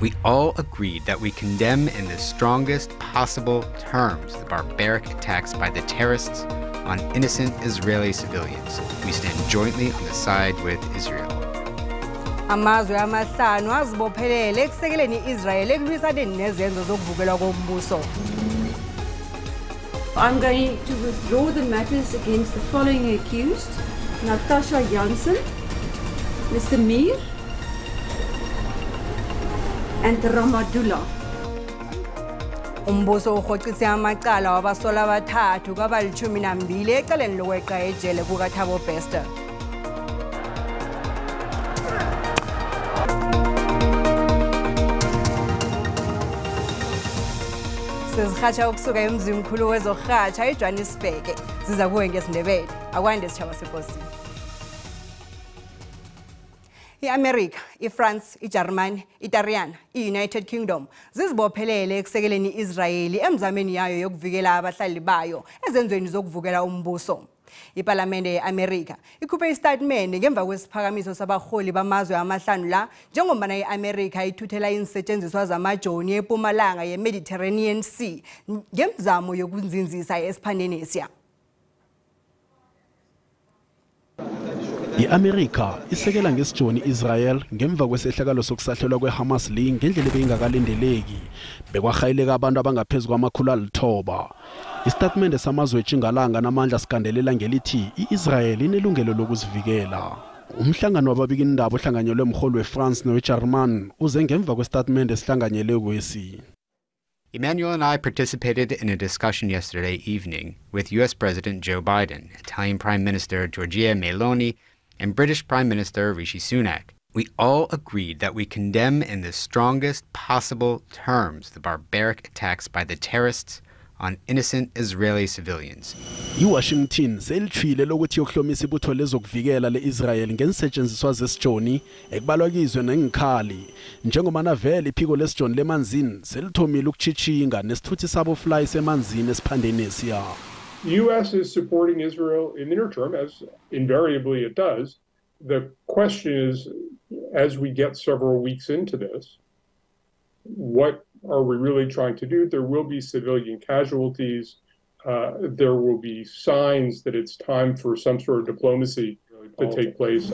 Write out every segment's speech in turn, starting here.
We all agreed that we condemn in the strongest possible terms the barbaric attacks by the terrorists on innocent Israeli civilians. We stand jointly on the side with Israel. Amazwe amahlanu azibophelele ekusekeleni iIsrael ekulwisaneni nezenzo zokuvukelwa kombuso. I'm going to withdraw the matters against the following accused: Natasha Janssen, Mr. Mir, and Ramadullah. Umbuso uhoxise amacala wabasola abathathu kwabali-12 ecaleni lokweqa ejele kukaThabo Bester. Sizirhatsha ukusuka emzini mkhulu wezokurhatsha eJohannesburg. Ziza kuwe ngesiNdebele. Akwande sitshaba sekosini. I-America, iFrance, iJarmani, iTariyana, i-United Kingdom zizibophelele ekusekeleni i-Israeli emzameni yayo yokuvikela abahlali bayo ezenzweni zokuvukela umbuso. Iparlamente ye-America ikhuphe istatement ngemva kwesiphakamiso sabaholi bamazwe amahlanu la njengombana i-America ithuthela insetshenziswa zamajoni eMpumalanga ye-Mediterranean Sea ngemzamo yokunzinzisa esiphandeni esiya. I-America isekela ngesijoni Israel ngemva kwesehlakalo sokusahlelwa kweHamas ngendlela ebeyingakalindeleki bekwahayileka abantu abangaphezulu kwama-900. Istatement samazwe eCingalanga namandla sikandelela ngelithi i-Israel inelungelo lokuzivikela. Umhlangano wababikindaba ohlanganyelwe umholi weFrance noweJarman uze ngemva kwestatement esihlanganyelwe kwesi. Emmanuel and I participated in a discussion yesterday evening with U.S. President Joe Biden, Italian Prime Minister Giorgia Meloni, and British Prime Minister Rishi Sunak. We all agreed that we condemn in the strongest possible terms the barbaric attacks by the terrorists on innocent Israeli civilians. I-Washington selithwile lokuthi yokuhlomisa ibutho lezokuvikela le-Israel ngensetshenziswa zesijoni ekubalwa kizwe nengikhali njengomana vele iphiko lesijoni lemanzini selithomile ukutshitshinga nesithuthi sabo fly semanzini esiphandeni esiya. The U.S. is supporting Israel in the near term, as invariably it does. The question is, as we get several weeks into this, what are we really trying to do? There will be civilian casualties. There will be signs that it's time for some sort of diplomacy to take place.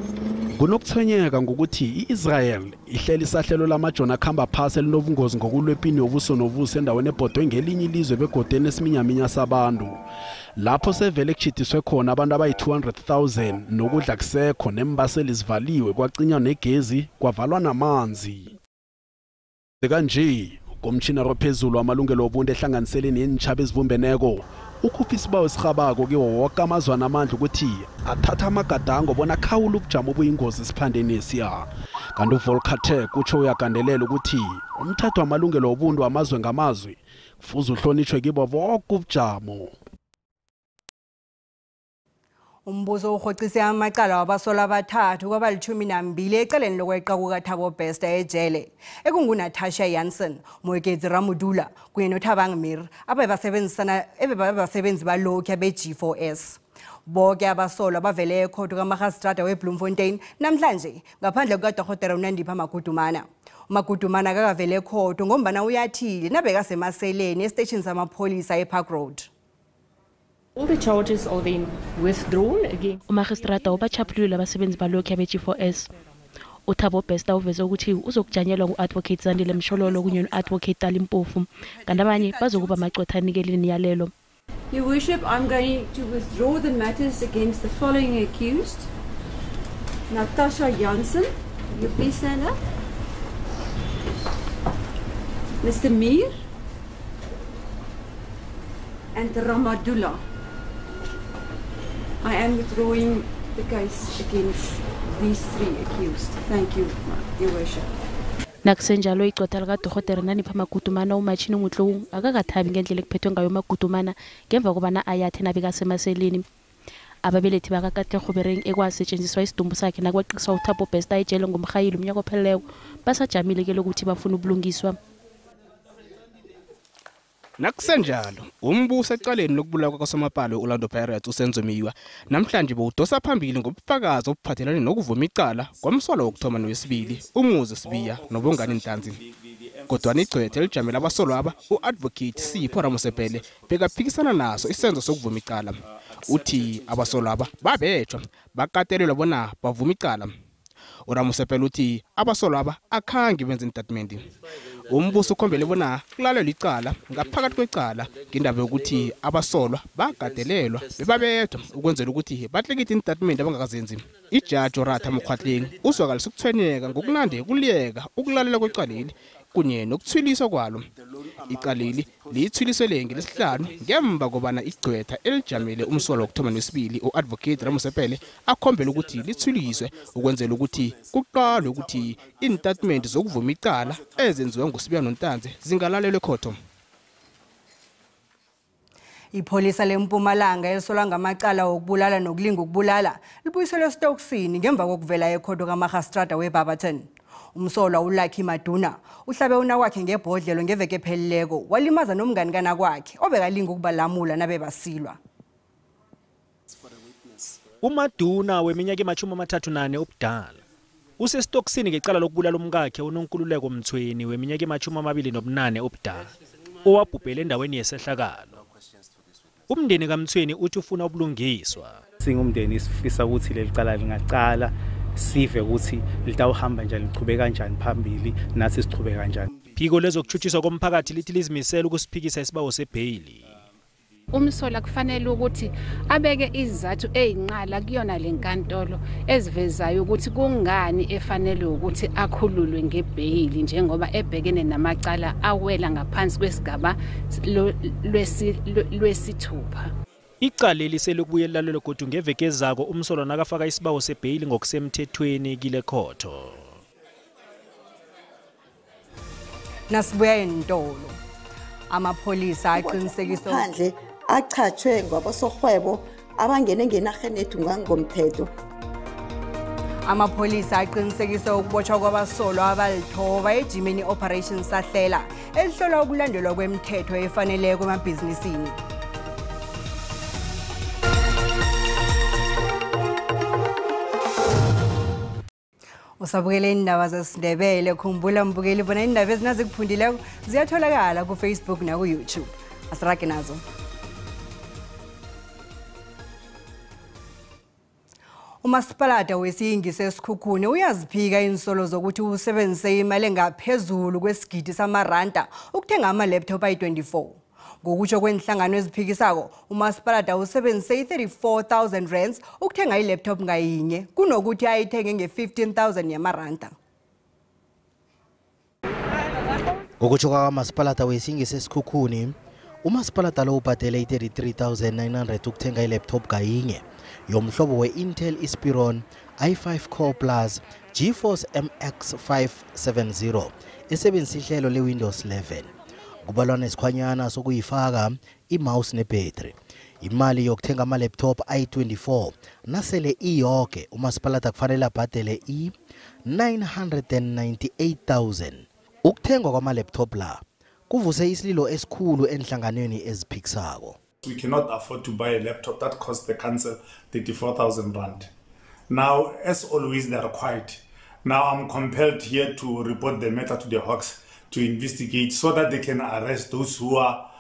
Kunokuthonyeka ngokuthi i-Israel ihlela isahlelo lamajoni akhamba phasi elinobungozi ngokulwepini yobuso nobuso endaweni ebhodwe ngelinye ilizwe begodeni esiminyaminya sabantu. Lapho sevele kuchithiswe khona abantu abayi-200,000 nokudla kusekho nembaseli zivaliwe kwacinywa negezi kwavalwa namanzi. Kanje komtshina rophezulu amalungelo obuntu ehlanganiseleni yenitshaba ezivumbeneko ukhupha isibawo esirhabako kiwo wonke amazwana amandla ukuthi athatha amagadango bona khawula ubujamo obuyingozi esiphandeni esiya. Kanti uVolker Turk utsho uyagandelela ukuthi umthetho wamalungelo obuntu amazwe ngamazwe kufuze uhlonishwe kibo bonke ubujamo. Umbuso uhoxise amacala wabasola abathathu kwabali-12 ecaleni lokweqa kukaThabo Bester ejele ekunguNatasha Janssen, Moeketsi Ramadullah kunye noThabang Mir abebasebenzi balokhu abe-G4S. Bonke abasolwa bavele ekhotho kaMagistrata weBloemfontein namhlanje ngaphandle kukaDr uNandipha Magudumana. uMagudumana akavele ekhotho ngombana uyathile nabekasemaseleni esiteshini samapholisa ePark Road. All the charges are then withdrawn again. Umagistrata ubachapulile abasebenzi balokhu abe-G4S. uThabo Bester uveze ukuthi uzokujanyelwa ngu-advocate Zandile Mshololo kunye no-advocate Talimpofu kanti abanye bazokuba amacotha anikeleni yalelo. Your Worship, I'm going to withdraw the matters against the following accused: Natasha Janssen, will you please stand up? Mr. Mir, and Ramadullah. I am withdrawing the case against these three accused. Thank you, Your Worship. Nakusenjalo icotha likaDr Nandipha Magudumana uMatshini Ngutlu akakathabi ngendlela ekuphethwe ngayo Magudumana ngemva kobana ayathe nabekasemaseleni. Ababelethi bakakade Khobereng ekwasetshenziswa isidumbu sakhe nakweqiswa uThabo Bester ejele ngomkhayilo umnyaka opheleleyo basajamile ke lokuthi bafuna ubulungiswa. Nakusenjalo, umbuso ecaleni lokubulawa kwaSomapala Orlando Pirates uSenzomiwa namhlanje bowudosa phambili ngobufakazi obuphathelane nokuvuma icala kwamsolo wokuthoma nowesibili umuzi Sibiya nobongani Ntanzi. Kodwa igcwethe elijamela abasolwa aba uadvocate Sipho Ramusepele bekaphikisana naso isenzo sokuvuma icala. Uthi abasolwa aba babetshwa bakatelelwa bona bavuma icala. uRamusepele uthi abasolwa aba akhange benze intatimenti. Umbuso ukhombele bona kulalelwa icala ngaphakathi kwecala ngendaba yokuthi abasolwa bagadelelwa bebabethwa ukwenzela ukuthi bahlekithe intatimenti abangakazenzi. Ijaji Oratha Mokgwatleng uzwakalisa ukuthwenyeka ngokunande kuliyeka ukulalela kwecaleli kunye nokuthwiliswa kwalo. Icaleli lithwilisele ngelesihlanu ngemva kobana igcwetha elijamele umsolo wokuthoma nowesibili uadvocate Ramusepele akhombela ukuthi lithwiliswe ukwenzela ukuthi kuqalwe ukuthi intatimenti zokuvuma icala ezenziwe nguSibiya noNtanzi zingalalelwe ekhotho. Ipholisa leMpumalanga elisolwa ngamacala okubulala nokulinga ukubulala libuyiselwe eStokisini ngemva kokuvela ekhotho kaMagistrata weBarberton. Umsolwa uLucky Maduna uhlabe unawakhe ngebhodlelo ngeveke epheleleko walimaza nomngani kanakwakhe obekalinga ukubalamula nabe basilwa. uMaduna weminyaka ema-38 obudala useStokisini ngecala lokubulala umkakhe uNonkululeko Mthweni weminyaka ema-28 obudala owabhubhela endaweni yesehlakalo. Umndeni kaMthweni uthi ufuna ubulungiswa. Singumndeni sifisa ukuthi lelicala lingacala sive ukuthi litawuhamba njani lichubeka kanjani phambili nathi sichubeka kanjani. Phiko lezokuthuthiswa komphakathi lithi lizimisela ukusiphikisa isibawo sebhayili. Umsola kufanele ukuthi abeke izizathu ezinqala kuyona lenkantolo ezivezayo ukuthi kungani efanele ukuthi akhululwe ngebhayili njengoba ebhekene namacala awela ngaphansi kwesigaba lwesithupha. Icala liselokubuye lalelo kodwa ngeveke ezako umsolo nakafaka isibawo sebhayili ngokusemthethweni kile khotho. Nasibuya eNtolo. Amapholisa aqinisekisa phandle achachwe ngabasohwebo abangene ngenarheni ethu ngangomthetho. Amapholisa aqinisekisa ukubotshwa kwabasolwa abalithoba ejimeni Operation Sahlela elihlola ukulandelwa kwemithetho efaneleko emabhizinisini. Usabukele Iindaba zesiNdebele, khumbula mbukeli bona iindaba ezinazikuphundileko ziyatholakala ku Facebook na ku YouTube. Asirage nazo. Umasipalata wesiyingise esikhukhune uyaziphika insolo zokuthi usebenzise imali engaphezulu kwesigidi samaranda ukuthenga ama-laptop ayi-24. Ngokutsho kwenhlangano eziphikisako, umasipalata usebenzise i-34,000 rands ukuthenga i-laptop ngayinye kunokuthi ayithenge nge-15,000 yamaranda. Ngokutsho kwamasipalata wesiyingise esikhukhune, umasipalata lo ubhadele i-33,900 ukuthenga i-laptop ngayinye yomhlobo we-Intel Ispiron i5 Core Plus GeForce MX 570 esebenzisa ihlelo le-Windows 11. Kubalwa nesikhwanyana sokuyifaka i-mouse ne-battery. Imali yokuthenga ama-laptop ayi-24 nasele iyonke umasipalata kufanele abhadele i-998,000. Ukuthengwa kwama-laptop la kuvuse isililo esikhulu enhlanganweni eziphikisako. We cannot afford to buy a laptop that costs the council 34,000 rand. Now, as always, they are quiet. Now I'm compelled here to report the matter to the Hawks to investigate so that they can arrest those who are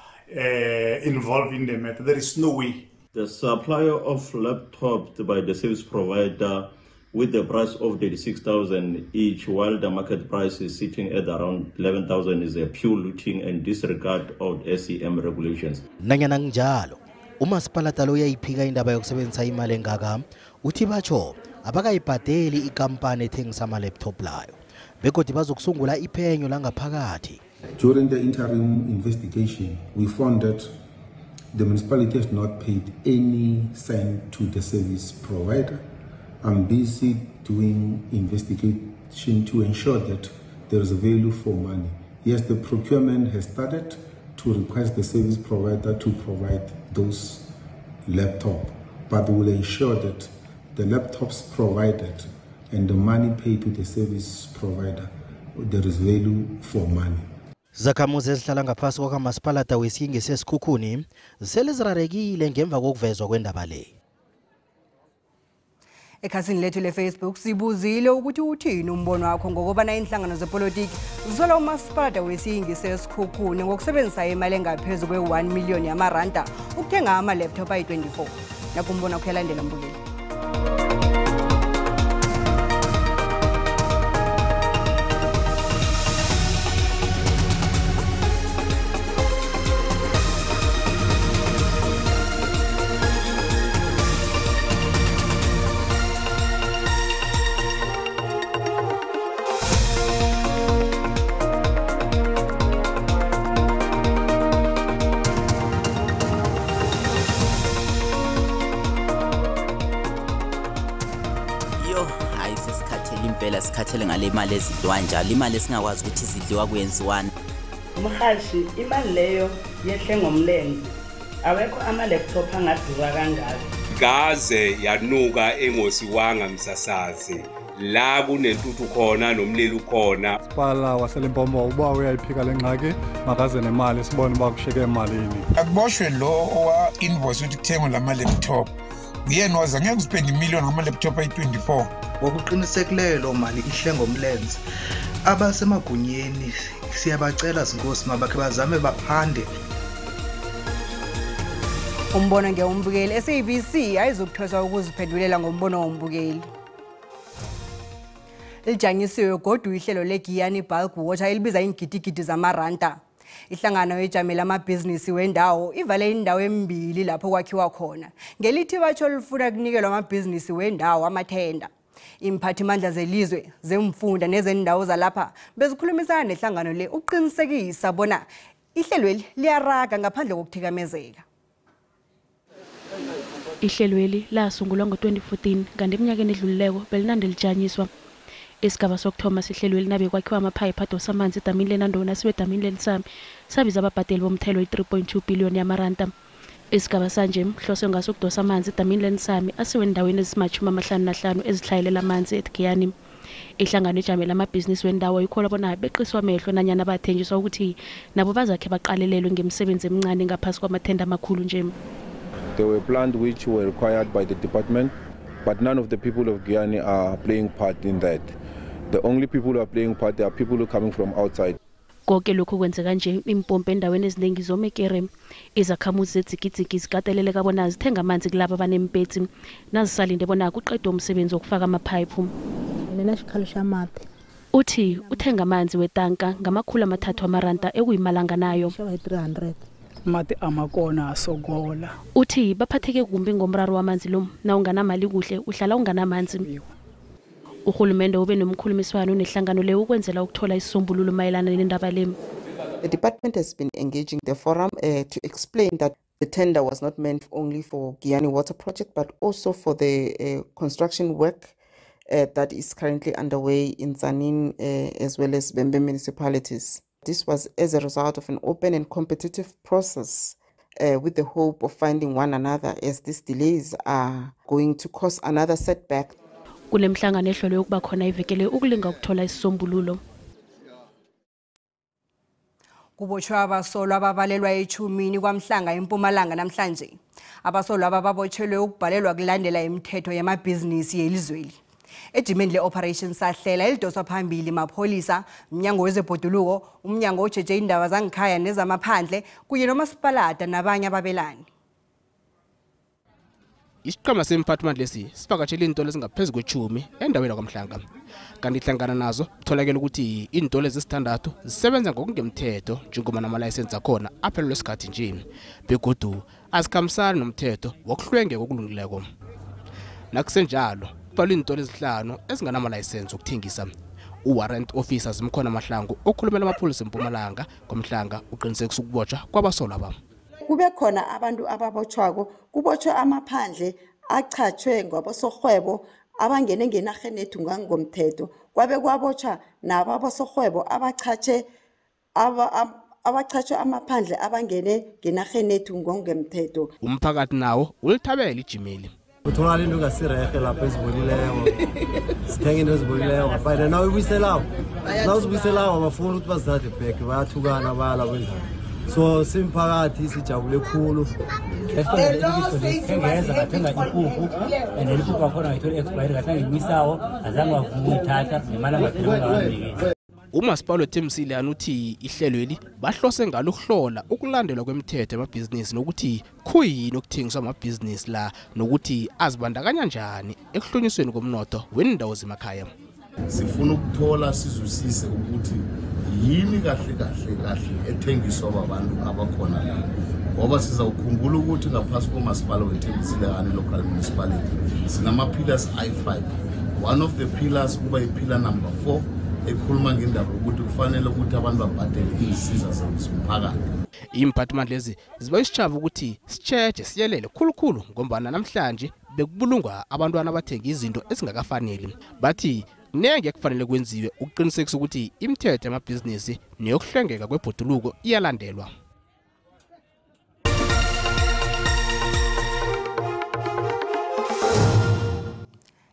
involved in the matter. There is no way. The supplier of laptops by the service provider with the price of 36,000 each, while the market price is sitting at around 11,000, is a pure looting and disregard of SEM regulations. Nanyana njalo, umasipalata lo uyayiphika indaba yokusebenzisa imali engaka, uthi batsho abakayibhadeli ikampani ethengisa ama-laptop layo. Begodwa bazokusungula iphenyo langaphakathi. During the interim investigation, we found that the municipality has not paid any cent to the service provider. I'm busy doing investigation to ensure that there is a value for money. Yes, the procurement has started to request the service provider to provide those laptops, but we will ensure that the laptops provided and the money paid to the service provider, there is value for money. Zakhamuzi ezihlala ngaphasi kwakamasipalata wesingi sesikhukhuni selizirarekile ngemva kokuvezwa kwendaba le. Ekhasini lethu le-Facebook sibuzile ukuthi uthini umbono wakho ngokubana inhlangano zepolitiki zisola umasipalata wesingi sesikhukhuni ngokusebenzisa imali engaphezu kwe-1 million yamaranda ukuthenga ama-laptop ayi-24. Nakumbono wakho yalandela mbukeli. Sikhathele ngale mali ezidliwa njalo imali esingakwazi ukuthi izidliwa kuyenziwani. Mhashi imali leyo yehle ngomlenze awekho ama-laptop angadura kangako. Gaze yanuka engosiwanga msasazi la kunentuthu khona nomlilo ukhona. Sipala waseLimpopo uba uyayiphika lengxaki makaze nemali sibone uba kushiyeke emalini. Akuboshwe lo owa invoice ukuthi kuthengwe lama-laptop uyena waza ngeke uspend imillion ngama-laptop ayi-24. Ngokuqinisekileyo lo mali ihle ngomlenze abasemagunyeni siyabacela zinkosi mabakhe bazame baphande. Umbono ngeumbukeli SABC ayizokuthweswa ukuziphendulela ngombono wombukeli. Lijanyisiwe kodwa ihlelo leGiyani Bulk Water elibiza ingidigidi zamaranda. Ihlangano ejamela amabhizinisi wendawo ivale indawo embili lapho kwakhiwa khona. Ngelithi batsho lifuna kunikelwa amabhizinisi wendawo amathenda. Imphathimandla zelizwe zemfunda nezendawo zalapha bezikhulumisana nehlangano le uqinisekisa bona ihlelweli liyaraga ngaphandle kokuthikamezeka. Ihlelweli lasungulwa ngo-2014 kanti eminyakeni edlulileko belinande lijanyiswa. Isigaba sokuthoma sihlelweli nabe kwakhiwa amaphayiphi adosa amanzi edamini lenandona sibe edamini lelisami sabiza ababhadeli bomthelo i-3.2 billion yamaranda. Isigaba sanje mhlose ngaso ukudosa amanzi edamini lenisami asiwe endaweni ezima-55 ezihlayelela amanzi eGiyani. Ihlangano ejamela amabhizinisi wendawo ikholwa bona beqiswa amehlo nanyana bathenjiswa ukuthi nabo bazakhe baqalelelwe ngemisebenzi emincane ngaphasi kwamathenda amakhulu nje. There were plans which were required by the department, but none of the people of Guyana are playing part in that. The only people who are playing part are people who are coming from outside. Konke lokhu kwenzeka nje impompo endaweni eziningi zomekere izakhamuzi zedzikiziki zikateleleka bona zithenga amanzi kulabo abanempetsi nazisalinde bona kuqedwe umsebenzi wokufaka amaphayiphi. Mina sikhalo shamati uthi uthenga amanzi wetanka ngama-300 amaranda ekuyimalanga nayo 300 mati amakona asogola. Uthi baphatheke kumbi ngomraro wamanzi lo na unganamali kuhle uhlala unganamanzi. Uhulumende ube nomkhulumiswano nehlangano le ukwenzela ukuthola isisombululo mayelana nendaba le. The department has been engaging the forum to explain that the tender was not meant only for Giyani Water Project but also for the construction work that is currently underway in Tzaneen as well as Bembe municipalities. This was as a result of an open and competitive process with the hope of finding one another as these delays are going to cause another setback. Kulemhlangano ehlelwe ukuba khona ivekele ukulinga ukuthola isisombululo. Kubotshwa abasolwa ababalelwa echumini kwamhlanga eMpumalanga namhlanje. Abasolwa ababotshelwe ukubhalelwa kulandela imithetho yamabhizinisi yelizweli. Ejimeni le-operation sahlela elidoswa phambili mapholisa, umnyango wezebhoduluko, umnyango ojeje indaba zangikhaya nezamaphandle kunye nomasipalata nabanye ababelani. Isiqhema semphathimandla lesi sivakatshele izintolo ezingaphezu kwe-10 endaweni kwamhlanga. Kanti ihlangana nazo kutholakala ukuthi izintolo ezisithandathu zisebenza ngokungemthetho njengoba namalayisensi akhona aphelelwe isikhathi nje begodu azikhambisani nomthetho wokuhlwengeka okulungileko. Nakusenjalo kubalwa izintolo ezihlanu ezinganamalayisensi okuthengisa. Uwarrant officer zimkhona Mahlangu okhulumela amapholisa eMpumalanga kwamhlanga uqinisekisa ukubotshwa kwabasolwa aba. Kube khona abantu ababotshwako kubotshwa amaphandle achatshwe ngabosorhwebo abangene ngenarheni yethu ngangomthetho kwabe kwabotshwa nababosorhwebo abachatshwe amaphandle abangene ngenarheni yethu ngongemthetho. Umphakathi nawo ulithabela ijimeli uthola into ngasirehe lapha ezibolileyo sithenga into ezibolileyo ngaphandle nawe ubuyiselayo nawe uzibuyiselayo abafuna ukuthi bazithathe back bayathukana bayala kwenzani so simphakathi sijabule khulu ngeza ngathenga inkukhu and inkukhu akhona ngayithola expire ngathanga imisawo azange wavuyithatha nemali angaphela. Umasipala Themsile uthi ihlelweli bahlose ngalo ukuhlola ukulandelwa kwemithetho yamabhizinisi nokuthi kuyini okuthengiswa amabhizinisi la nokuthi azibandakanya njani ekuhlonyisweni komnotho wendawo zemakhaya. Sifuna ukuthola sizwisise ukuthi yini kahle ethengiswa abantu abakhona la ngoba sizawukhumbula ukuthi ngaphasi komasipala weThemsile local municipality sinama-pillars I5. One of the pillars kuba ipillar number 4 ekhuluma ngendaba ukuthi kufanele ukuthi abantu babhadele izisiza zomphakathi. Imphathimandla lezi ziba isitshaba ukuthi sitsheje siyelele khulukhulu ngombana namhlanje bekubulungwa abantwana abathenga izinto ezingakafanele. Bathi nenge kufanele kwenziwe ukuqinisekisa ukuthi imithetho yamabhizinisi neyokuhlengeka kwebhoduluko iyalandelwa.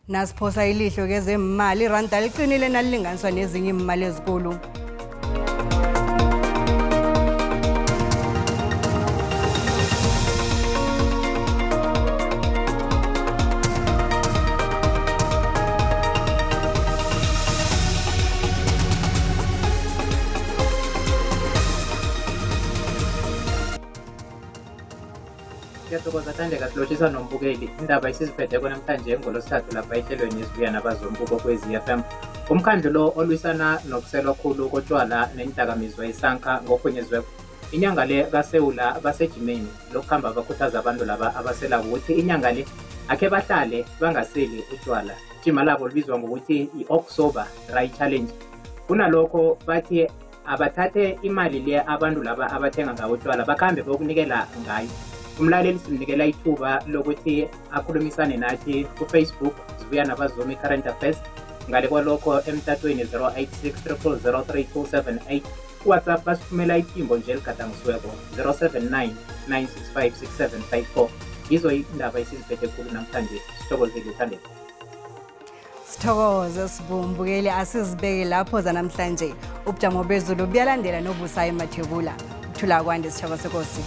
Nasiphosa ilihlo kezemali iranda liqinile nalilinganiswa nezinye imali ezikulu. Siyathokoza Thandeka silotshisa nombukeli indaba isiziphethe namhlanje ngolosithathu lapha ehlelweni esibuya nabazombuko kweZFM. Umkhandlu lo olwisana nokuselwa khulu kotshwala nendakamizwa isanka ngokuhonyeziwe inyanga le kaSewula basejimeni lokuhamba bakhuthaza abantu laba abasela ukuthi inyanga le akhe bahlale bangaseli utshwala. Ijima labo libizwa ngokuthi i-October Dry Challenge. Kunalokho bathi abathathe imali le abantu laba abathenga ngawo utshwala bakhambe bokunikela ngayo. Umlaleli simnikela ithuba lokuthi akhulumisane nathi ku-Facebook sibuya nabazomi current affairs ngale kwalokho emtatweni 0863003278 WhatsApp basifumela iphimbo nje eligadangisiweko 0799656754. Yizo indaba esiziphethe khulu namhlanje. Sithokozile Thandeka. Sithokoze sibumbukeli asizibeke lapho zanamhlanje. Ubujamo bezulu buyalandela nobusayi Mathebula. Thula kwande sitshaba sekosi.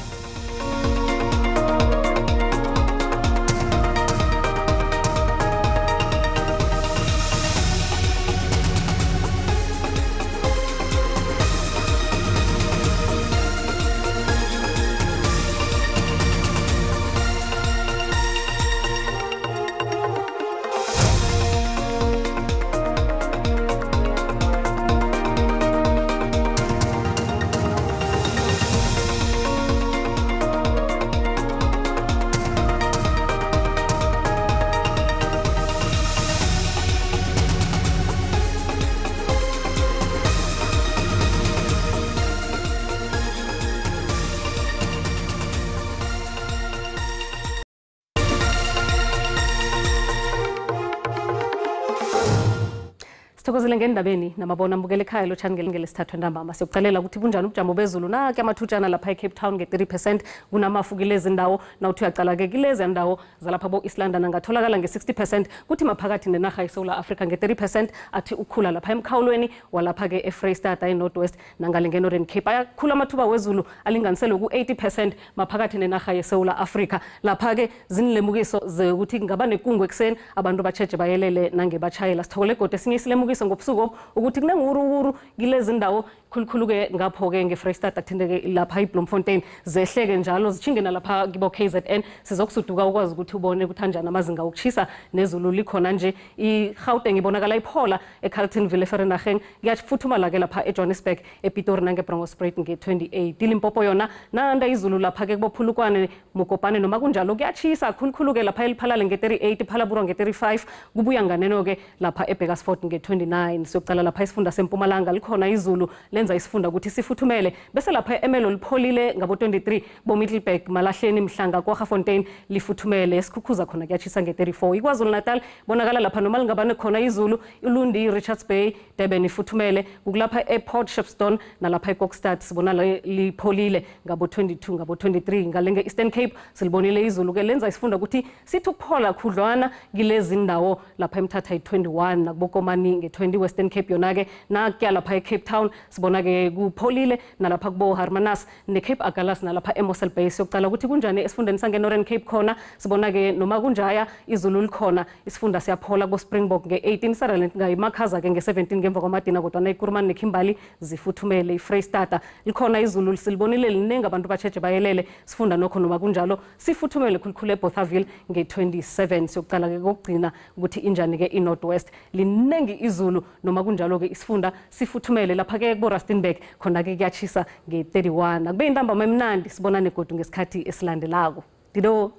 Sithokozile ngendabeni namabona mbukele ekhaya lochani ngelesithathu ntambama siyokucalela ukuthi bunjani ubujamo bezulu nake amathutshana lapha eCape Town nge-30% kunamafu kulezi ndawo nawuthi uyacala ke kulezi ndawo zalapha bo-East London angatholakala nge-60% kuthi maphakathi nenarha yeSouth Africa nge-30% athi ukhula lapha emkhawulweni walapha ke eFreystata eNorth West nangale ngeNorthern Cape ayakhula amathuba wezulu alinganiselwe ku-80% maphakathi nenarha yeSouth Africa lapha ke zinilemukiso zokuthi ngaba nekungu ekseni abantu batsheje bayelele nange bachayela sithokole gode esinye isilemukiso ngobusuku ukuthi kunenguruuru kilezi ndawo khulukhulu ke ngapho ke ngeFreystata kuthindeke lapha eBloemfontein zehleke njalo zichinge nalapha kibo KZN sizokusuduka ukwazi ukuthi ubone kuthanjana amazinga okuchisa nezulu likhona nje iGauteng ibonakala iphola eCarltonville eFerrenageng kuyafuthumala ke lapha eJohannesburg ePitori nangeBronkhortspruit nge28 iLimpopo yona nanda izulu lapha ke kubophulukwane Mokopane noma kunjalo kuyachisa khulukhulu ke lapha eliphalale nge38 Phalaburo nge35 kubuya nganeno ke lapha eBekersfort nge29 siyocala lapha isifunda sempumalanga likhona izulu lenza isifunda ukuthi sifuthumele bese lapha eMelo lipholile ngabo 23 bo Middelburg Malahleni Mhlanga kwaGafontein lifuthumele esikhukhuza khona kuyachisa nge34 iKwaZulu Natal bonakala lapha noma lingabane khona izulu iLundi Richards Bay Durban ifuthumele kulapha ePort Shepstone nalapha eKokstad sibona lipholile ngabo 22 ngabo 23 ngalenge Eastern Cape silibonile izulu ke lenza isifunda ukuthi sithi ukuphola khudlwana kilezi indawo lapha eMthatha i21 nakubokomani nge20 Western Cape yona ke nakya lapha eCape Town sibona ke kupholile nalapha kubo Hermanus neCape Agulhas nalapha eMossel Bay sokucala ukuthi kunjani esifundeni sange Northern Cape khona sibona ke noma kunjaya izulu likhona isifunda siyaphola ku Springbok nge18 Sutherland ngayimakhaza ke nge17 ngemva kwamadina kodwa nayiKurumani neKimberley zifuthumele iFreystata likhona izulu silibonile liningi abantu bacheche bayelele sifunda nokho noma kunjalo sifuthumele khulukhulu eBothaville nge27 sokucala ke kokugcina ukuthi injani ke iNorthwest liningi izulu noma kunjalo ke isifunda sifuthumele lapha ke kubo Rustenburg khona ke kuyachisa nge31 akube intambama emnandi sibonane godu ngesikhathi esilandelako dido